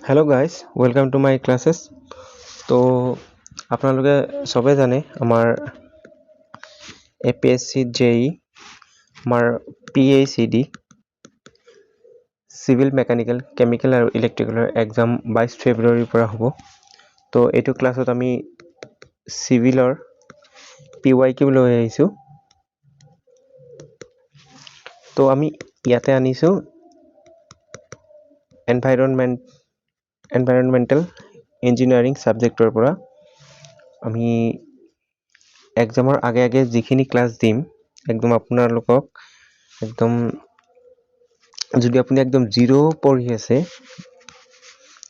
Hello guys, welcome to my classes. তো আপোনালোকে সবে জানে আমাৰ APSC JEE আমাৰ PACD Civil Mechanical Chemical আৰু Electrical exam 22 ফেব্ৰুৱাৰীৰ পৰা হ'ব। তো এইটো ক্লাছত আমি চিভিলৰ PYQ লৈ আহিছো। তো আমি ইয়াতে আনিছো environmental engineering subjector পৰা আমি এক্সামৰ আগে যিখিনি ক্লাছ দিম একদম আপোনালোকক একদম যদি আপুনি একদম জিৰো পঢ়ি আছে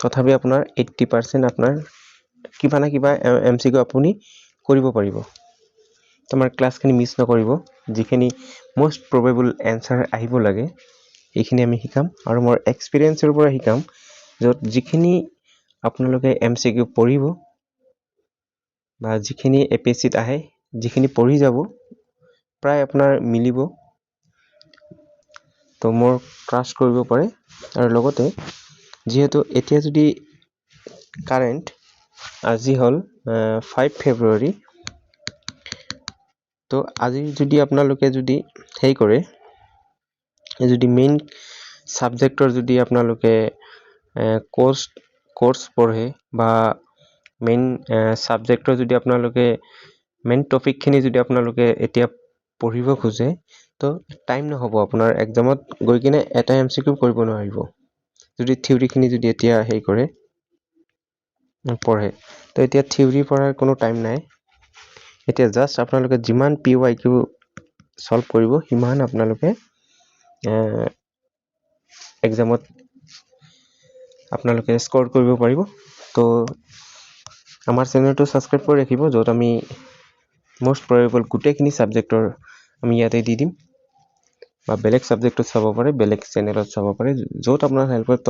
তথাপি আপোনাৰ 80% আপোনাৰ কিবা না কিবা MCQ আপুনি কৰিব পাৰিব। তোমাৰ ক্লাছখিনি মিছ নকৰিব। যিখিনি মোষ্ট প্ৰবেবল এনসাৰ আহিব লাগে এইখিনি আমি শিকাম আৰু মোৰ এক্সপেৰিয়েন্সৰ পৰা শিকাম যত যিখিনি আপোনালোকে MCQ পঢ়িব বা যিখিনি APSCত আহে যিখিনি পঢ়ি যাব প্ৰায় আপোনাৰ মিলিব। তো মোৰ ট্ৰাষ্ট কৰিব পাৰে আৰু লগতে যেহেতু এতিয়া যদি কাৰেন্ট আজি হল 5 ফেব্ৰুৱাৰী তো আজি যদি আপোনালোকে যদি হেই কৰে যদি মেইন সাবজেক্টৰ যদি আপোনালোকে কোৰ্স পঢ়ে বা মেইন সাবজেক্টৰ যদি আপোনালোকে মেইন টপিক খিনি যদি আপোনালোকে এতিয়া পঢ়িব খোজে তো টাইম নহব আপোনাৰ এক্সামত গৈ কিনে এটা MCQ কৰিব নোৱাৰিব যদি থিওৰি খিনি যদি এতিয়া হেই কৰে পঢ়ে তো এতিয়া থিওৰি পঢ়াৰ কোনো টাইম নাই। এতিয়া জাস্ট আপোনালোকে যিমান PYQ সলভ কৰিব সিমান আপোনালোকে এক্সামত আপোনালোকে স্কোৰ কৰিব পাৰিব। তো আমাৰ চেনেলটো সাবস্ক্ৰাইব কৰি ৰাখিব যত আমি মোষ্ট প্ৰবেবল গুটেখিনি সাবজেক্টৰ আমি ইয়াতে দি দিম বা বেলেগ সাবজেক্টত চাব পাৰে বেলেগ চেনেলত চাব পাৰে যত আপোনাৰ হেল্প হয়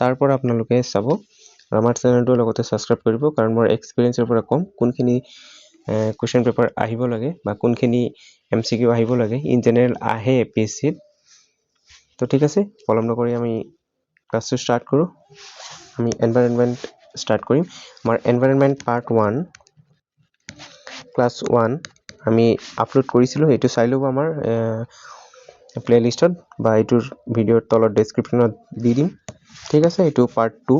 তাৰ পৰা আপোনালোকে চাব আৰু আমাৰ চেনেলটো লগতে সাবস্ক্ৰাইব কৰিব কাৰণ মোৰ এক্সপেৰিয়েন্সৰ পৰা কম কোনখিনি কোৱেশ্চন পেপাৰ আহিব লাগে বা কোনখিনি MCQ আহিব লাগে ইন জেনাৰেল আহে APSC তো ঠিক আছে পলম নকৰি আমি ক্লাসটো স্টাৰ্ট কৰো। আমি এনভায়ৰনমেন্ট স্টাৰ্ট কৰিম। আমাৰ এনভায়ৰনমেন্ট পাৰ্ট 1 ক্লাস 1 আমি আপলোড কৰিছিলো এটো চাই লব আমাৰ প্লেলিষ্টত বা এটোৰ ভিডিওৰ তলত ডেসক্ৰিপশনত দি দিম। ঠিক আছে এটো পার্ট 2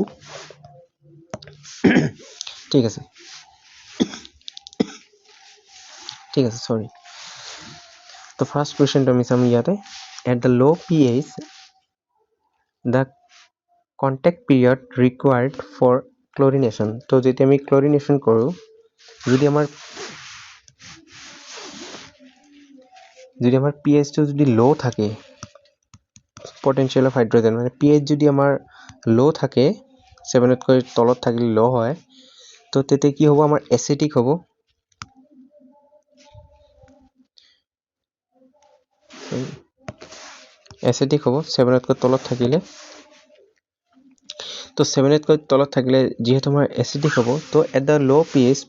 ঠিক আছে সরি। তো ফার্স্ট কোয়েশ্চনটো আমি চাম ইয়াতে at the low pH the contact period required for chlorination তো যেতিয়া আমি chlorination কৰো যদি আমাৰ pH টো যদি লো থাকে potential of hydrogen মানে pH যদি আমাৰ লো থাকে 7 তকৈ তলত থাকিলে লো হয় তো তেতে কি হ'ব আমাৰ এসিডিক হ'ব এসিডিক হ'ব 7 তকৈ তলত থাকিলে তো 7 তকৈ তলত থাকিলে যেহেতু আমাৰ এসিডিক হ'ব তো at the low pH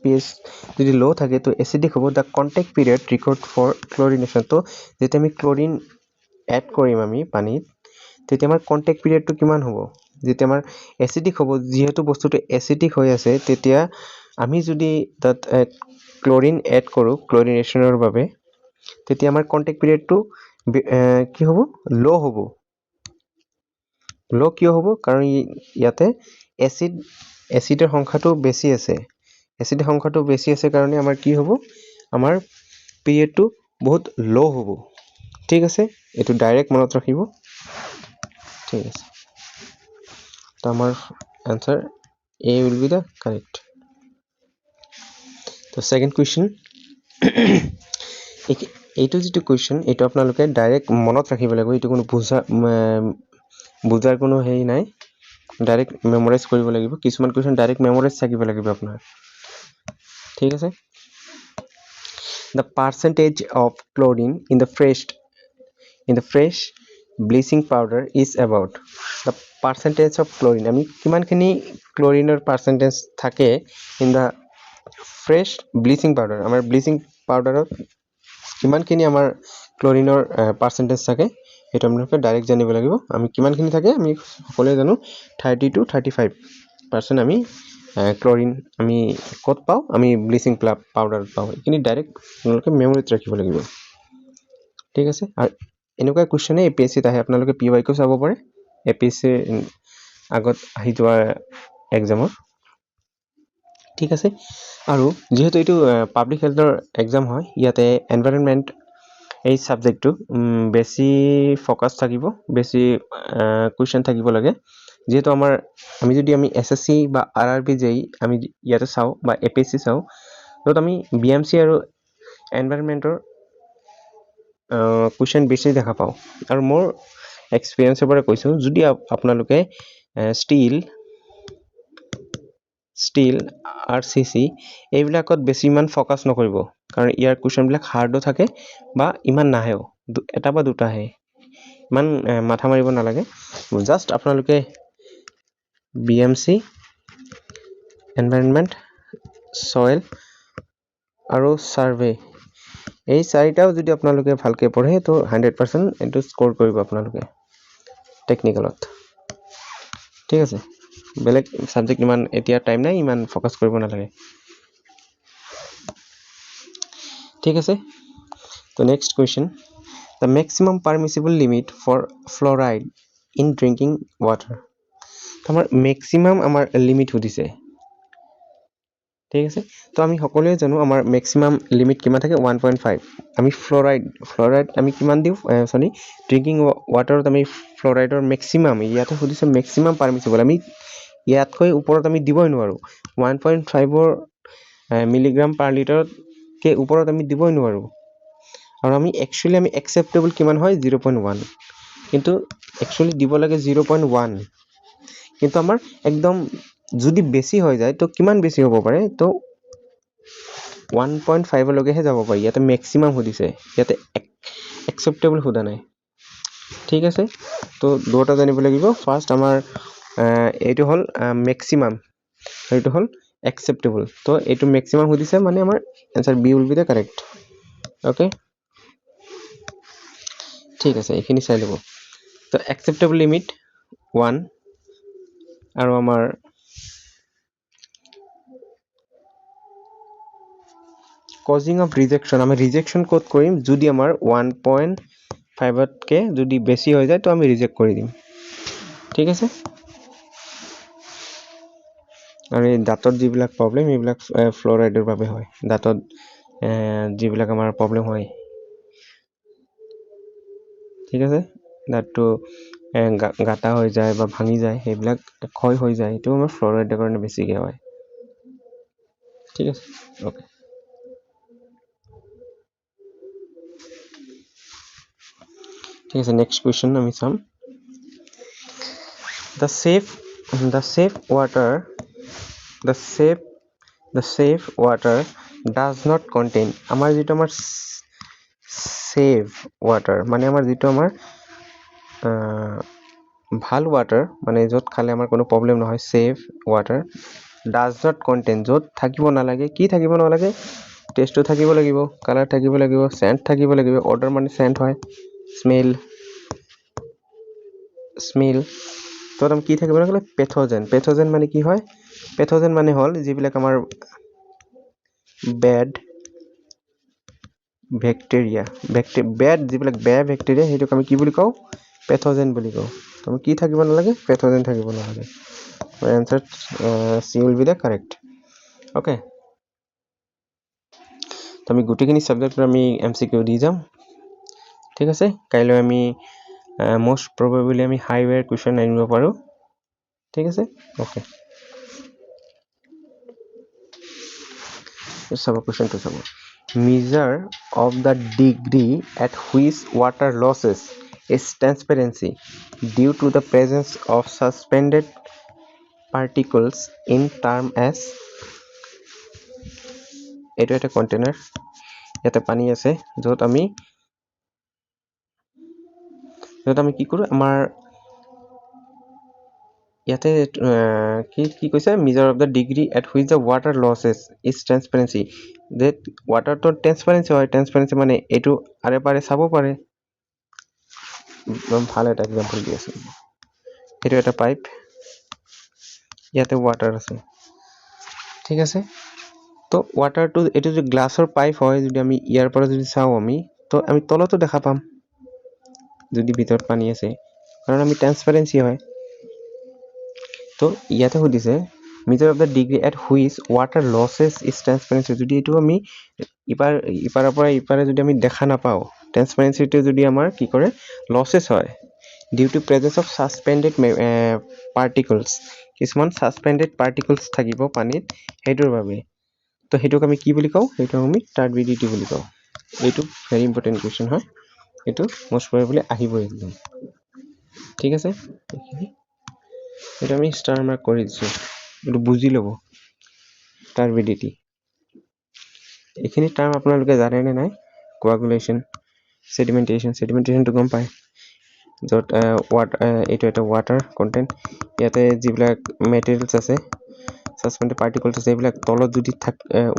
যদি লো থাকে তো এসিডিক হ'ব the contact period required for chlorination তো যেতিয়া আমি ক্লোৰিন এড কৰিম আমি পানীত তেতিয়া আমাৰ কন্টাক্ট পিৰিয়ডটো কিমান হ'ব যেতিয়া আমাৰ এসিডিক হ'ব যেহেতু বস্তুটো এসিডিক হৈ আছে তেতিয়া আমি যদি তাত ক্লোৰিন এড কৰো ক্লোৰিনেশনৰ বাবে তেতিয়া আমাৰ কন্টাক্ট পিৰিয়ডটো কি হ'ব লো হ'ব। লো কিয় হ'ব কাৰণ ইয়াতে এসিডৰ সংখ্যাটো বেছি আছে এসিডৰ সংখ্যাটো বেছি আছে কাৰণে আমাৰ কি হ'ব আমাৰ পিৰিয়ডটো বহুত লো হ'ব। ঠিক আছে এটো ডাইৰেক্ট মনত ৰাখিব। ঠিক আছে তো আমাৰ answer A will be the correct। তো সেকেন্ড কোয়েশ্চন এইটো যেটো কোয়েশ্চন এটো আপোনালোকে ডাইৰেক্ট মনত ৰাখিব লাগিব এটো কোনো বুজাৰ কোনো হেই নাই ডাইৰেক্ট মেমোৰাইজ কৰিব লাগিব কিছুমান কোয়েশ্চন ডাইৰেক্ট মেমোৰাইজ থাকিব লাগিব আপোনাৰ। ঠিক আছে the percentage of chlorine in the fresh bleaching powder is about the percentage of chlorine আমি কিমানখিনি ক্লোৰিনৰ পাৰ্সেন্টেজ থাকে in the fresh bleaching powder আমাৰ ব্লিচিং পাউডাৰত কিমানখিনি আমাৰ ক্লোৰিনৰ পাৰ্সেন্টেজ থাকে সেইটো আপোনালোকে ডাইৰেক্ট জানিব লাগিব আমি কিমানখিনি থাকে আমি সকলোৱে জানো 30 to 35% আমি ক্লৰিন আমি ক'ত পাওঁ আমি ব্লিচিং পাউডাৰ পাওঁ এইখিনি ডাইৰেক্ট আপোনালোকে মেমৰিত ৰাখিব লাগিব ঠিক আছে আৰু এনেকুৱা কুৱেশ্যনে APSCত আহে আপোনালোকে PYQ চাব পাৰে APSC আগত আহি যোৱা এক্সামৰ ঠিক আছে আৰু যেহেতু এইটো পাব্লিক হেল্থৰ এক্সাম হয় ইয়াতে এনভাইৰনমেন্ট এই সাবজেক্টটো বেছি ফোকাস থাকিব বেছি কোৱেশ্চন থাকিব লাগে যেহেতু আমি যদি SSC বা RRB JEE আমি ইয়াতে চাও বা APSC চাও তো আমি BMC আৰু এনভাইৰনমেন্টৰ কোৱেশ্চন বেছি দেখা পাও আৰু মোৰ এক্সপেৰিয়েন্সৰ পৰা কৈছো যদি আপোনালোকে ষ্টিল RCC এইবিলাকত বেছি ইমান ফোকাস নকৰিব কাৰণ ইয়াৰ কোৱেশ্চন বিলাক হাৰ্ডো থাকে বা ইমান নাহেও এটা বা দুটা আহে ইমান মাথা মাৰিব নালাগে জাস্ট আপোনালোকে BMC এনভাইৰনমেন্ট সয়েল আৰু সাৰ্ভে এই চাৰিটাও যদি আপোনালোকে ভালকে পঢ়ে তো 100% এটো স্কোৰ কৰিব আপোনালোকে টেকনিক্যালত ঠিক আছে বেলেগ সাবজেক্ট ইমান এতিয়া টাইম নাই ইমান ফোকাস কৰিব নালাগে ঠিক আছে তো next question the maximum permissible limit for fluoride in drinking water আমাৰ maximum আমাৰ লিমিট হদিছে ঠিক আছে তো আমি সকলোৱে জানো আমাৰ maximum লিমিট কিমান থাকে 1.5 আমি ফ্লোৰাইড আমি কিমান দিও সৰি ড্ৰিংকিং ওয়াটাৰত আমি ফ্লোৰাইডৰ maximum ইয়াতে হদিছে maximum permissible আমি ইয়াতকৈ ওপৰত আমি দিবই নোৱাৰো 1.5 মিলিগ্ৰাম পাৰ লিটাৰ কে ওপৰত আমি দিবই নোৱাৰো আৰু আমি একচুয়ালি acceptable কিমান হয় 0.1 কিন্তু একচুয়ালি দিব লাগে 0.1 কিন্তু আমাৰ একদম যদি বেছি হৈ যায় তো কিমান বেছি হ'ব পাৰে তো 1.5 লৈকেহে যাব পাৰি ইয়াতে ম্যাক্সিমাম হদিছে ইয়াতে acceptable হোদা নাই ঠিক আছে তো দুটা জানিব লাগিব ফাৰ্স্ট আমাৰ এইটো হল ম্যাক্সিমাম এইটো হল acceptable তো এইটো ম্যাক্সিমাম হদিছে মানে আমাৰ answer B will be the correct okay ঠিক আছে এইখিনি চাই লব তো acceptable limit 1 আৰু আমাৰ causing of rejection আমি rejection ক'ত কৰিম যদি আমাৰ 1.5 কে যদি বেছি হৈ যায় তো আমি ৰিজেক্ট কৰি দিম ঠিক আছে আৰু দাঁতত যিবিলাক প্ৰবলেম এইবিলাক ফ্লোৰাইডৰ বাবে হয় দাঁতত যিবিলাক আমাৰ প্ৰবলেম হয় ঠিক আছে দাঁতটো গাটা হৈ যায় বা ভাঙি যায় সেইবিলাক ক্ষয় হৈ যায় এটো আমাৰ ফ্লোৰাইডৰ কাৰণে বেছিকৈ হয় ঠিক আছে ওকে ঠিক আছে নেক্সট কোৱেশ্চন আমি চাম the safe water does not contain আমাৰ যেটো আমাৰ সেভ water মানে আমাৰ যেটো আমাৰ ভাল water মানে যত খালে আমাৰ কোনো প্ৰবলেম নহয় save water does not contain যত থাকিব নালাগে কি থাকিব নালাগে টেষ্টটো থাকিব লাগিব কালাৰ থাকিব লাগিব সেন্ট থাকিব লাগিব অৰ্ডাৰ মানে সেন্ট হয় স্মেল তো আমি কি থাকিব লাগে পেথোজেন মানে কি হয় পেথোজেন মানে হল যিবিলাক আমাৰ বেড ব্যাকটেৰিয়া যিবিলাক বেয়া ব্যাকটেৰিয়া হেতুক আমি কি বুলি কও পেথোজেন বুলি কও তো কি থাকিব নালাগে পেথোজেন থাকিব নালাগে answer C will be the correct okay তো আমি গুটিখিনি সাবজেক্টৰ আমি MCQ দি যাম ঠিক আছে কাইলৈ আমি most probably আমি হাইৱেৰ কোৱেশ্চন আনিব পাৰো ঠিক আছে ওকে সব কোৱেশ্চনটো চাব measure of the degree at which water losses its transparency due to the presence of suspended particles in term as এটো এটা কন্টেইনাৰ ইয়াতে পানী আছে যত আমি কি কৰো আমাৰ ইয়াতে কি কৈছে measure of the degree at which the water losses its transparency that water to transparency হয় transparency মানে এটো আৰে পাৰে চাব পাৰে ভাল এটা এক্সাম্পল দি আছোঁ এইটো এটা পাইপ ইয়াতে ৱাটাৰ আছে ঠিক আছে তো ৱাটাৰটো এইটো যদি গ্লাছৰ পাইপ হয় যদি আমি ইয়াৰ পৰা যদি চাওঁ আমি তো আমি তলতো দেখা পাম যদি ভিতৰত পানী আছে কাৰণ আমি ট্ৰান্সপাৰেন্সি হয় তো ইয়াতে সুধিছে measure of the degree at which water losses is transparency যদি এইটো আমি ইপাৰৰ পৰা ইপাৰে যদি আমি দেখা নাপাওঁ ট্ৰান্সপাৰেন্সিটো যদি আমাৰ কি কৰে লসেস হয় due to presence of suspended particles কিছুমান suspended particles থাকিব পানীত হেইটোৰ বাবে তো হেইটোক আমি কি বুলি কওঁ হেইটো আমি turbidity বুলি কওঁ এইটো very important question হয় এইটো most probably আহিবই একদম ঠিক আছে এটা আমি স্টাৰ মাৰ্ক কৰি দিছো এইটো বুজি লব turbidity এইখিনি টাৰ্ম আপোনালোকে জানে নে নাই coagulation sedimentation টো গম পায় যত এইটো এটা water content ইয়াতে যিবিলাক materials আছে suspended particles আছে এইবিলাক তলত যদি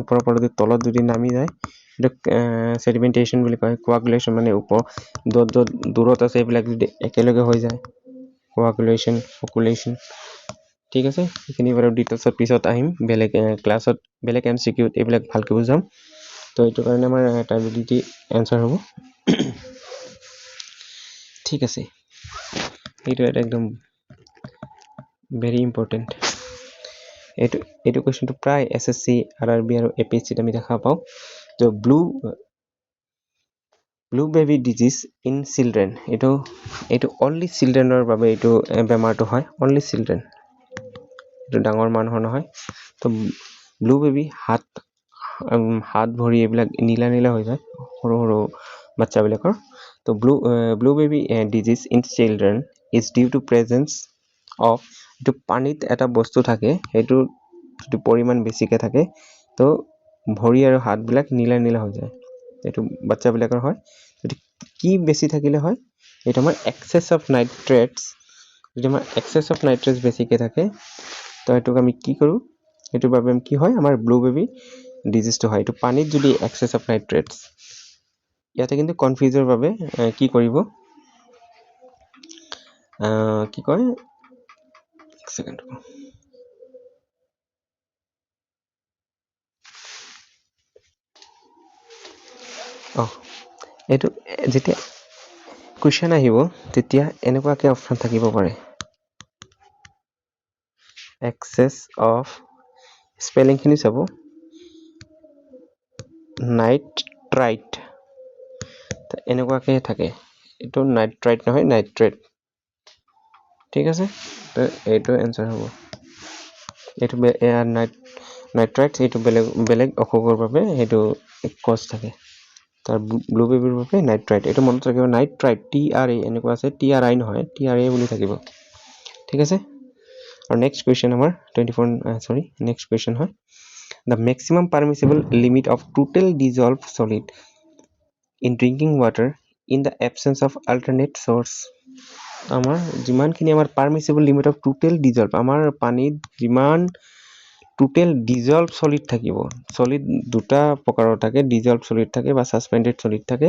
ওপৰৰ পৰা যদি তলত যদি নামি যায় এটা sedimentation বুলি কয় coagulation মানে দূৰত আছে এইবিলাক যদি একেলগে হৈ যায় coagulation flocculation ঠিক আছে এইখিনি বাৰু ডিটেইলছত পিছত আহিম বেলেগ ক্লাছত বেলেগ এমসিকিউ এইবিলাক ভালকৈ বুজাম তো এইটো কাৰণে আমাৰ turbidity आंसर হ'ব ঠিক আছে এইটো এটা একদম very important এইটো কোৱেশ্চনটো প্ৰায় এসএসসি আৰআৰবি আৰু এপিএসসি আমি দেখা পাওঁ তো blue baby disease in children এইটো অনলি চিলড্ৰেনৰ বাবে এইটো বেমাৰটো হয় অনলি চিলড্ৰেন এইটো ডাঙৰ মানুহৰ নহয় তো ব্লু বেবি হাত ভৰি এইবিলাক নীলা নীলা হৈ যায় সৰু সৰু বাচ্চাবিলাকৰ তো blue baby disease in children is due to presence of এইটো পানীত এটা বস্তু থাকে সেইটো যদি পৰিমাণ বেছিকৈ থাকে তো ভৰি আৰু হাতবিলাক নীলা নীলা হৈ যায় এইটো বাচ্চাবিলাকৰ হয় যদি কি বেছি থাকিলে হয় এইটো আমাৰ এক্সেছ অফ নাইট্ৰেটছ যদি আমাৰ এক্সেছ অফ নাইট্ৰেটছ বেছিকৈ থাকে তো এইটোক আমি কি কৰোঁ এইটোৰ বাবে কি হয় আমাৰ ব্লু বেবি ডিজিজটো হয় এইটো পানীত যদি এক্সেছ অফ নাইট্ৰেটছ ইয়াতে কিন্তু কনফিউজৰ বাবে কি কৰিব কি কয় এক সেকেন্ড এইটো যেতিয়া কুৱেশ্যন আহিব তেতিয়া এনেকুৱাকৈ অপশ্যন থাকিব পাৰে এক্সেছ অফ স্পেলিংখিনি চাব নাইট্ৰাইট এনেকুৱাকৈ থাকে এইটো নাইট্ৰাইট নহয় নাইট্ৰেট ঠিক আছে তো এইটো এনসাৰ হ'ব এইটো নাইট্ৰাইট এইটো বেলেগ অসুখৰ বাবে এইটো কজ থাকে তাৰ ব্লু বেবিৰ বাবে নাইট্ৰাইট এইটো মনত ৰাখিব নাইট্ৰাইট TRA এনেকুৱা আছে TRI নহয় TRA বুলি থাকিব ঠিক আছে আৰু নেক্সট কুৱেশ্যন আমাৰ 24 নেক্সট কুৱেশ্যন হয় the maximum permissible limit of total dissolved solid in drinking water in the absence of alternate source আমাৰ যিমানখিনি আমাৰ পাৰমিসিবল লিমিট অফ টোটেল ডিজলভ আমাৰ পানীত যিমান টোটেল ডিজলভ সলিড থাকিব সলিড দুটা প্ৰকাৰৰ থাকে ডিজলভ সলিড থাকে বা সাসপেন্ডেড সলিড থাকে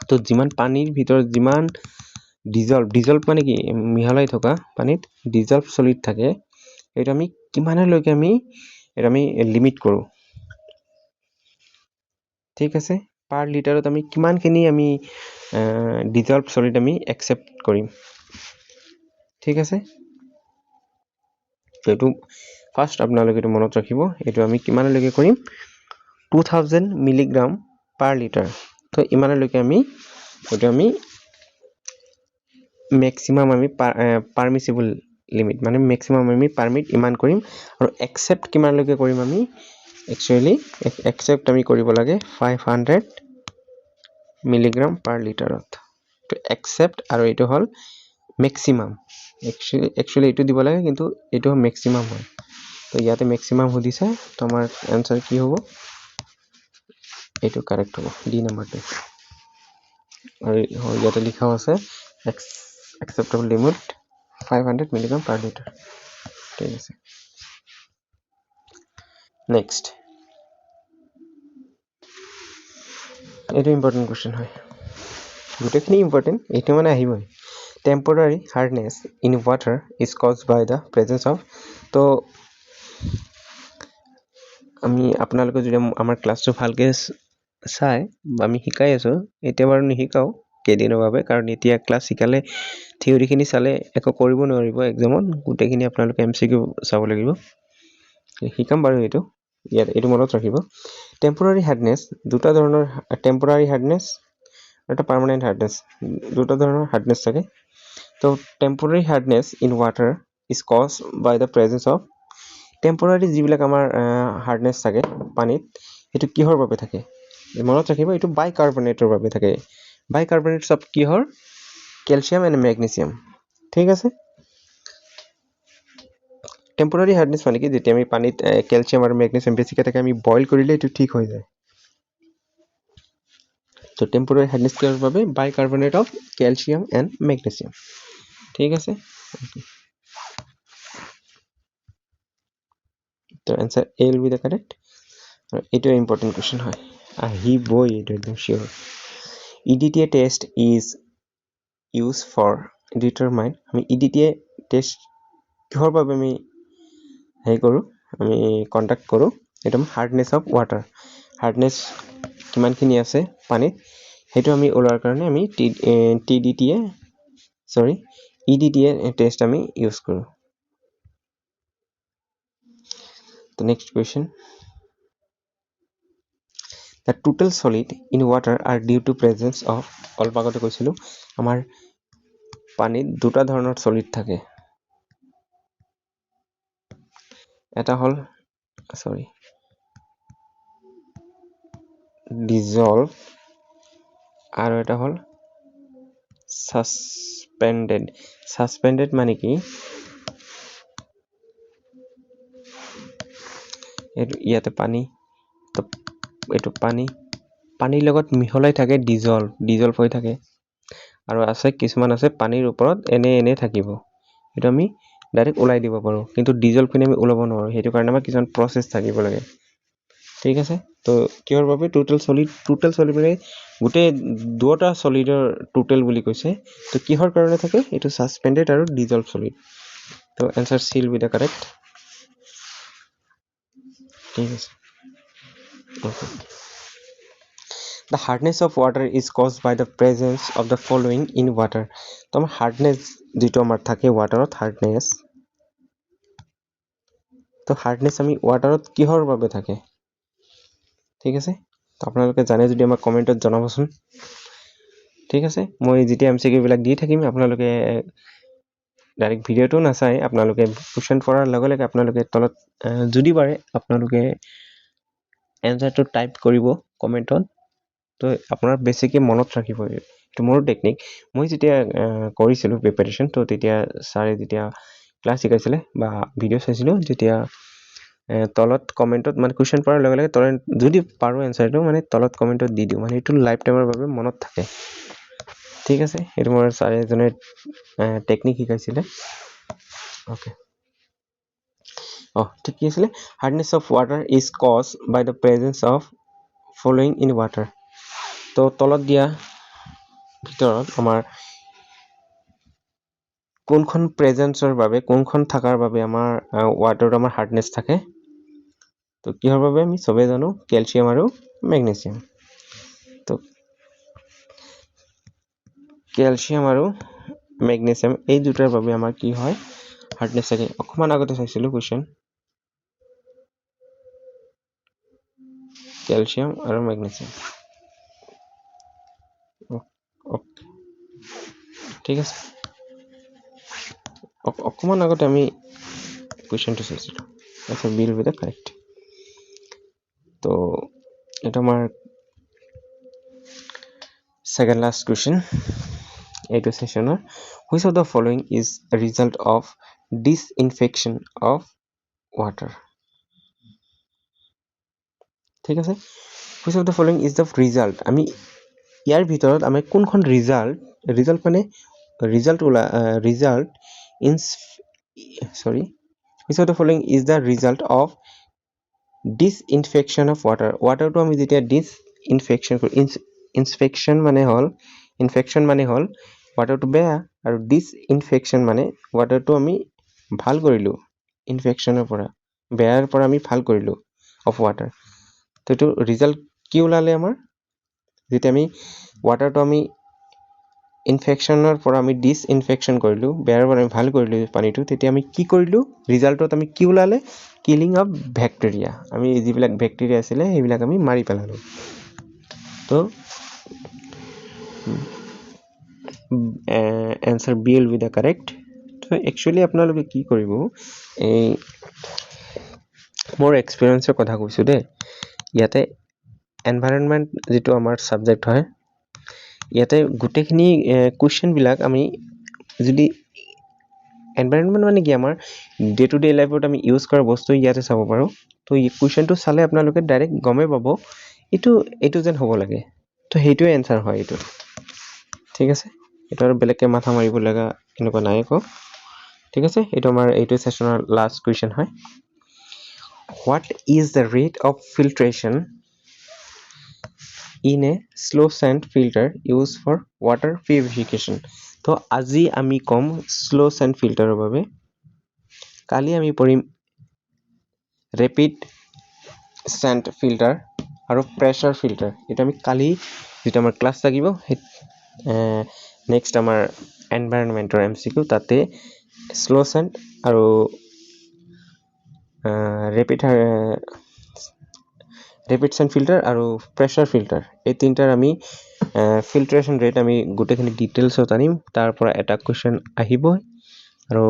তো যিমান পানীৰ ভিতৰত যিমান ডিজলভ মানে কি মিহলাই থকা পানীত ডিজলভ সলিড থাকে এটা আমি কিমানলৈকে আমি লিমিট কৰো ঠিক আছে পাৰ লিটাৰত আমি কিমানখিনি আমি ডিজলভ সলিড আমি একসেপ্ট কৰিম ঠিক আছে তো এইটো ফাৰ্স্ট আপোনালোকে এইটো মনত ৰাখিব এইটো আমি কিমানলৈকে কৰিম 2000 মিলিগ্ৰাম পাৰ লিটাৰ তো ইমানলৈকে আমি এইটো আমি ম্যাক্সিমাম আমি পাৰমিসিবল লিমিট মানে ম্যাক্সিমাম আমি পাৰমিট ইমান কৰিম আৰু একসেপ্ট কিমানলৈকে কৰিম আমি একচুয়ালি একসেপ্ট আমি কৰিব লাগে 500 মিলিগ্ৰাম পাৰ লিটাৰত তো একসেপ্ট আৰু এইটো হল ম্যাক্সিমাম একচুয়ালি এইটো দিব লাগে কিন্তু এইটো ম্যাক্সিমাম হয় তো ইয়াতে ম্যাক্সিমাম সুধিছে তো আমাৰ आंसर কি হ'ব এইটো কাৰেক্ট হ'ব ডি নাম্বাৰটো আৰু ইয়াতে লিখাও আছে acceptable limit 500 milligram per liter ঠিক আছে next এটা ইম্পর্টেন্ট কোশ্চেন হয় গোটেইখিনি ইম্পৰ্টেণ্ট এইটো মানে আহিবই temporary hardness in water is caused by the presence of তো আমি আপোনালোকে যদি আমাৰ ক্লাছটো ভালকৈ চাই আমি শিকাই আছোঁ এতিয়া বাৰু নিশিকাওঁ কেইদিনৰ বাবে কাৰণ এতিয়া ক্লাছ শিকালে থিয়ৰিখিনি চালে একো কৰিব নোৱাৰিব এক্সামত গোটেইখিনি আপোনালোকে MCQ চাব লাগিব শিকাম বাৰু এইটো মনত ৰাখিব টেম্পৰাৰী হাৰ্ডনেছ দুটা ধৰণৰ টেম্পৰাৰী হাৰ্ডনেছ এটা পাৰ্মানেণ্ট হাৰ্ডনেছ দুটা ধৰণৰ হাৰ্ডনেছ থাকে তো temporary hardness in water is cause by the presence of temporary যিবিলাক আমাৰ হাৰ্ডনেছ থাকে পানীত সেইটো কিহৰ বাবে থাকে মনত ৰাখিব এইটো বাইকাৰ্বনেটৰ বাবে থাকে বাইকাৰ্বনেট সব কিহৰ কেলছিয়াম এণ্ড মেগনেছিয়াম ঠিক আছে টেম্পৰাৰী হাৰ্ডনেছ মানে কি যেতিয়া আমি পানীত কেলছিয়াম আৰু মেগনেছিয়াম বেছিকৈ থাকে আমি বইল কৰিলে এইটো ঠিক হৈ যায় তো টেম্পৰাৰী হাৰ্ডনেছ কিহৰ বাবে bicarbonate of calcium and magnesium ঠিক আছে তো answer A will be the correct এটা ইম্পর্টেন্ট কোশ্চেন হয় আহিবই এটা একদম sure EDTA test is use for determine আমি EDTA টেস্ট কিহৰ বাবে আমি কৰোঁ আমি কন্ডাক্ট কৰোঁ এটা হাৰ্ডনেছ অফ ৱাটাৰ হাৰ্ডনেছ কিমানখিনি আছে পানীত সেইটো আমি ওলোৱাৰ কাৰণে আমি EDTA টেস্ট আমি ইউজ কৰোঁ The next question. The total solid in water are due to presence of অলপ আগতে কৈছিলো আমাৰ পানীত দুটা ধৰণৰ সলিড থাকে এটা হল dissolve আৰু এটা হল suspended মানে কি ইয়াতে পানী তো এইটো পানীৰ লগত মিহলাই থাকে ডিজলভ হৈ থাকে আৰু আছে কিছুমান আছে পানীৰ ওপৰত এনে থাকিব এটা আমি ডাইৰেক্ট ওলাই দিব পাৰো কিন্তু ডিজলভ খিনি আমি ওলাব নোৱাৰো হেতু কাৰণে আমাৰ কিছুমান প্ৰসেস থাকিব লাগে ঠিক আছে তো কিহৰ বাবে টোটাল সলিড মানে গুটে দুটা সলিডৰ টোটাল বুলি কৈছে তো কিহৰ কাৰণে থাকে এটো সাসপেন্ডেড আৰু ডিজলভ সলিড তো answer C will be the correct ঠিক আছে okay The hardness of water is caused by the presence of the following in water. তো আমাৰ hardness যেটো আমাৰ থাকে waterত hardness তো hardness আমি waterত কিহৰ বাবে থাকে ঠিক আছে তো আপোনালোকে জানে যদি আমাক কমেন্টত জনাবচোন ঠিক আছে মই যেতিয়া MCQ বিলাক দি থাকিম আপোনালোকে ডাইৰেক্ট ভিডিওটো নাচাই আপোনালোকে কোৱেশ্চন পঢ়াৰ লগে লগে আপোনালোকে তলত যদি পাৰে আপোনালোকে এনসাৰটো টাইপ কৰিব কমেন্টত তো আপোনাৰ বেছিকৈ মনত ৰাখিব এইটো মোৰ টেকনিক মই যেতিয়া কৰিছিলো প্ৰিপাৰেচন তো তেতিয়া সাৰে যেতিয়া ক্লাছ শিকাইছিলে বা ভিডিও চাইছিলো যেতিয়া তলত কমেন্টত মানে কোৱেশ্চন পঢ়াৰ লগে লগে তলত যদি পাৰো এনসাৰটো মানে তলত কমেন্টত দি দিও মানে এইটো লাইফ টাইমৰ বাবে মনত থাকে ঠিক আছে এইটো মোৰ সাৰে জনে টেকনিক শিকাইছিলে ওকে ঠিক কি আছিলে hardness of water is caused by the presence of following in water তো তলত দিয়া ভিতৰত আমাৰ কোনখন প্ৰেজেন্সৰ বাবে কোনখন থাকাৰ বাবে আমাৰ ওয়াটাৰত আমাৰ হাৰ্ডনেছ থাকে তো কিহৰ বাবে আমি সবে জানো ক্যালসিয়াম আৰু ম্যাগনেসিয়াম তো ক্যালসিয়াম আৰু ম্যাগনেসিয়াম এই দুটাৰ বাবে আমাৰ কি হয় হাৰ্ডনেছ থাকে অকমান আগতে চাইছিলো কোৱেশ্চন ক্যালসিয়াম আৰু ম্যাগনেসিয়াম ওকে ঠিক আছে অকমান আগতে আমি কোৱেশ্চনটো চাইছিলো আচ্ছা বিল উইথ দ্য কাৰেক্ট তো এটা আমাৰ সেকেন্ড লাস্ট কোৱেশ্চন এইটো সেশনৰ which of the following is a result of disinfection of water ঠিক আছে which of the following is the result আমি ইয়াৰ ভিতৰত আমি কোনখন ৰিজাল্ট মানে result in which of the following is the result of disinfection of water তো আমি যেতিয়া disinfection inspection মানে হল ইনফেকশ্যন মানে হ'ল ৱাটাৰটো বেয়া আৰু ডিসইনফেকশ্যন মানে ৱাটাৰটো আমি ভাল কৰিলোঁ ইনফেকশ্যনৰ পৰা বেয়াৰ পৰা আমি ভাল কৰিলোঁ অফ ৱাটাৰ তো এইটো ৰিজাল্ট কি ওলালে আমাৰ যেতিয়া আমি ৱাটাৰটো আমি ইনফেকশ্যনৰ পৰা আমি ডিসইনফেকশ্যন কৰিলোঁ বেয়াৰ পৰা আমি ভাল কৰিলোঁ পানীটো তেতিয়া আমি কি কৰিলোঁ ৰিজাল্টত আমি কি ওলালে কিলিং অফ ব্যাকটেৰিয়া আমি যিবিলাক ব্যাকটেৰিয়া আছিলে সেইবিলাক আমি মাৰি পেলালোঁ তো answer B will be the correct so actually আপোনালোকে কি কৰিব এই মোৰ এক্সপেৰিয়েন্সৰ কথা কৈছো দে ইয়াতে এনভাইৰনমেন্ট যেটো আমাৰ সাবজেক্ট হয় ইয়াতে গুটেখিনি কোৱেশ্চন বিলাক আমি যদি এনভাইৰনমেন্ট মানে কি আমাৰ ডে টু ডে লাইফত আমি ইউজ কৰা বস্তু ইয়াতে চাব পাৰো তো এই কোৱেশ্চনটো চালে আপোনালোকে ডাইৰেক্ট গমে পাব এটো যেন হ'ব লাগে তো হেইটোৱে এনসাৰ হয় এটো ঠিক আছে এটা আৰু বেলেগকে মাথা মাৰিব লাগা এনেকুৱা নাই কো ঠিক আছে এটো আমাৰ এইটো সেশনৰ লাষ্ট কোৱেশ্চন হয় what is the rate of filtration in a slow sand filter used for water purification তো আজি আমি কম স্লো sand filter বাবে কালি আমি পঢ়িম rapid sand filter আৰু pressure filter এটা আমি কালি যেটা আমাৰ ক্লাস থাকিব নেক্সট আমাৰ এনভাইৰনমেন্টৰ এমসিকিউ তাতে স্লো sand আৰু rapid sand filter আৰু pressure filter এই তিনটাৰ আমি filtration rate আমি গুটেখিনি ডিটেইলছত আনিম তাৰ পৰা এটা কোৱেশ্চন আহিব আৰু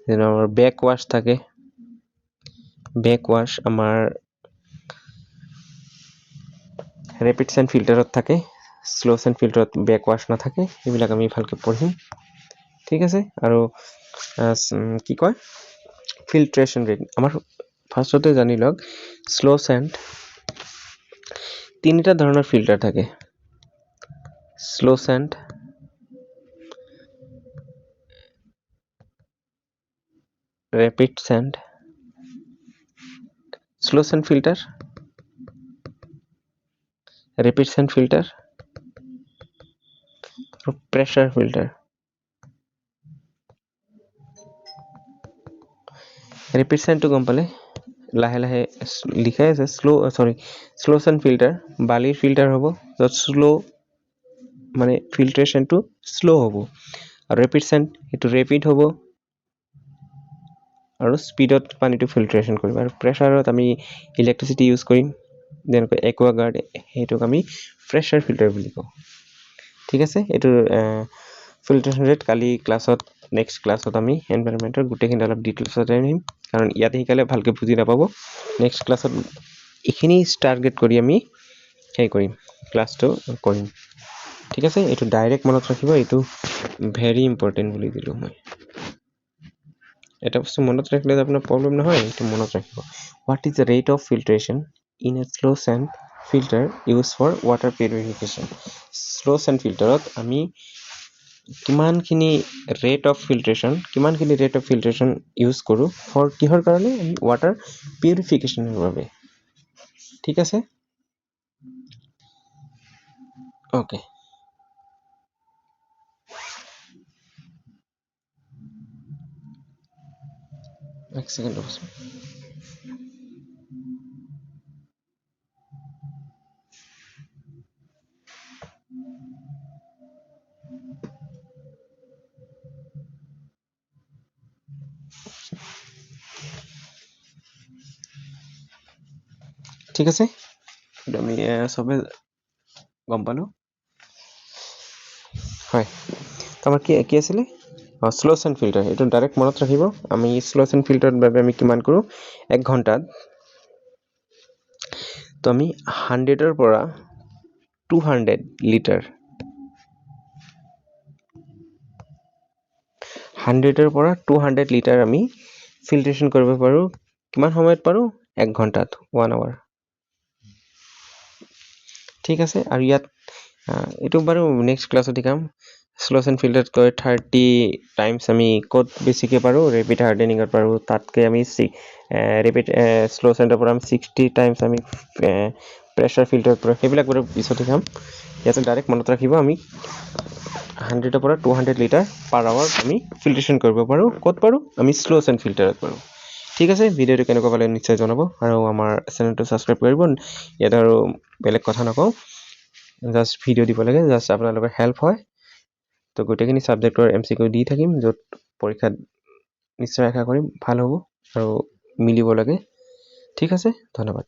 যেন আমাৰ ব্যাক ওয়াশ থাকে ব্যাক ওয়াশ আমাৰ rapid sand filterত থাকে স্লো sand filterত ব্যাক ওয়াশ না থাকে এইবিলাক আমি ভালকে পঢ়িম ঠিক আছে আৰু কি কয় filtration rate আমাৰ ফাৰ্স্টতে জানি লওক স্লো sand তিনিটা ধৰণৰ ফিল্টাৰ থাকে slow sand rapid sand slow sand filter rapid sand filter আৰু pressure filter rapid sand to গম পালে লাহে লাহে লিখাই আছে স্লো sand filter বালিৰ ফিল্টাৰ হ'ব যত স্লো মানে ফিল্ট্ৰেশন টু স্লো হ'ব আৰু rapid sand এটো rapid হ'ব আৰু স্পিডত পানীটো ফিল্ট্ৰেশন কৰিব আৰু প্ৰেসাৰত আমি ইলেক্ট্ৰিসিটি ইউজ কৰিম যেনেকৈ একুৱাগাৰ্ড হেতুক আমি প্ৰেসাৰ ফিল্টাৰ বুলি কওঁ ঠিক আছে এটো ফিল্ট্ৰেশন ৰেট কালি ক্লাছত নেক্সট ক্লাছত আমি এনভাইৰনমেন্টৰ গুটেখিনি অলপ ডিটেইলছত আনিম কাৰণ ইয়াতে শিকালে ভালকে বুজি নাপাব নেক্সট ক্লাছত ইখিনি টাৰ্গেট কৰি আমি হেই কৰিম ক্লাছটো কৰিম ঠিক আছে এটো ডাইৰেক্ট মনত ৰাখিব এটো ভেৰি ইম্পৰ্টেন্ট বুলি দিলো মই এটা বস্তু মনত ৰাখিলে আপোনাৰ প্ৰবলেম নহয় এটো মনত ৰাখিব what is the rate of filtration in a slow sand filter used for water purification slow sand filterত আমি কিমানখিনি ৰেট অফ ফিল্ট্ৰেশন ইউজ কৰো ফৰ কিহৰ কাৰণে ওয়াটাৰ পিউৰিফিকেশনৰ বাবে ঠিক আছে ওকে এক সেকেন্ড ৰ'ব ঠিক আছে আমি সবে গম পালো হয় তোমাৰ কি আছিল স্লো sand filter এটো ডাইৰেক্ট মনত ৰাখিব আমি স্লো sand filter বাবে আমি কিমান কৰো 1 ঘন্টাত তো আমি 100 ৰ পৰা 200 লিটাৰ 100 ৰ পৰা 200 লিটাৰ আমি ফিল্ট্ৰেশন কৰিব পাৰো কিমান সময়ত পাৰো 1 ঘন্টাত 1 আৱাৰ ঠিক আছে আৰু ইয়াত এটো বাৰু নেক্সট ক্লাছত দেখাম স্লো sand filter কয় 30 টাইমস আমি কোড বেছিকে পাৰো ৰেপিড হাৰ্ডেনিংত পাৰো তাতকে আমি ৰেপিড স্লো sand ৰ পৰা 60 টাইমস আমি প্ৰেছাৰ ফিল্টাৰ পৰা সেইবিলাক বাৰু পিছতে চাম ইয়াতে ডাইৰেক্ট মনত ৰাখিব আমি 100 পৰা 200 লিটাৰ পাৰ আৱাৰ আমি ফিল্ট্ৰেশ্যন কৰিব পাৰোঁ ক'ত পাৰোঁ আমি স্লো চেণ্ড ফিল্টাৰত পাৰোঁ ঠিক আছে ভিডিঅ'টো কেনেকুৱা পালে নিশ্চয় জনাব আৰু আমাৰ চেনেলটো ছাবস্ক্ৰাইব কৰিব ইয়াত আৰু বেলেগ কথা নকওঁ জাষ্ট ভিডিঅ' দিব লাগে জাষ্ট আপোনালোকৰ হেল্প হয় তো গোটেইখিনি ছাবজেক্টৰ MCQ দি থাকিম য'ত পৰীক্ষাত নিশ্চয় আশা কৰিম ভাল হ'ব আৰু মিলিব লাগে ঠিক আছে ধন্যবাদ